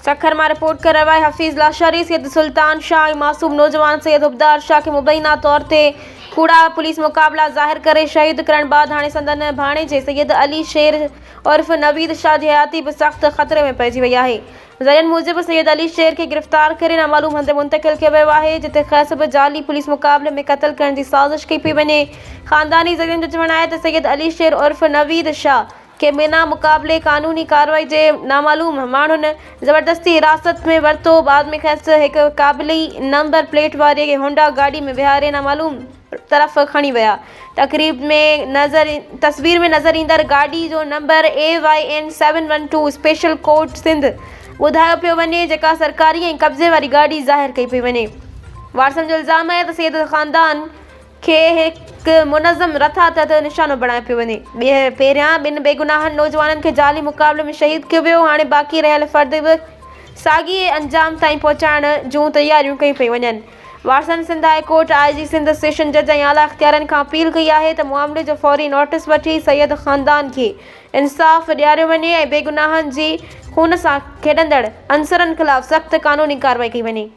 सखर में रिपोर्ट कर रहा है हफीज़ लाशारी। सैयद सुल्तान शाह मासूम नौजवान सैयद उबदार शाह के मुबैना तौर ते कूड़ा पुलिस मुकाबला ज़ाहिर करे शहीद करण बाद हाणे संदन भाणेजे सैयद अली शेर उर्फ नवीद शाह की हयाती भी सख्त ख़तरे में पइजी वई है। ज़रियन मूजिब सैयद अली शेर के गिरफ़्तार करे नामालूम हंधि मुंतकिल किया वियो है, जिते ख़ैसब जाली पुलिस मुकाबले में क़त्ल करण की साज़िश कई पई वञे। ख़ानदानी ज़रियन जो चवणु आहे त सैयद अली शेर उर्फ नवीद शाह के बिना मुकाबले कानूनी कार्रवाई के नामालूम माण्हुन ज़बरदस्ती हिरासत में वरतो। बाद में खेसि एक काबिली नंबर प्लेट वारी होंडा गाड़ी में विहारे नामालूम तरफ खणी विया। तस्वीर में नज़र ईंदड़ गाड़ी जो number AYN 712 special court Sindh ॿुधायो पियो वञे, जेका सरकारी ऐं कब्ज़े वारी गाड़ी ज़ाहिर कई पई वञे। वारसनि जो इल्ज़ाम है त सैयद ख़ानदान खे हिकु मुनज़म रथा तहत निशानो बणायो पियो वञे। पहिरियां ॿिनि बेगुनाहनि नौजवाननि खे जाली मुक़ाबले में शहीद कयो वियो। हाणे बाक़ी रहियल फ़र्द बि साॻिए अंजाम ताईं पहुचाइण जूं तयारियूं कयूं पई वञनि। वारसनि Sindh high court IG Sindh session जज ऐं आला इख़्तियारनि खां अपील कई आहे त मामले जो फौरी नोटिस वठी सैयद ख़ानदान खे इंसाफ़ ॾियारियो वञे ऐं बेगुनाहनि जी खून सां खेॾंदड़ अंसरनि ख़िलाफ़ सख़्त क़ानूनी कार्रवाई कई वञे।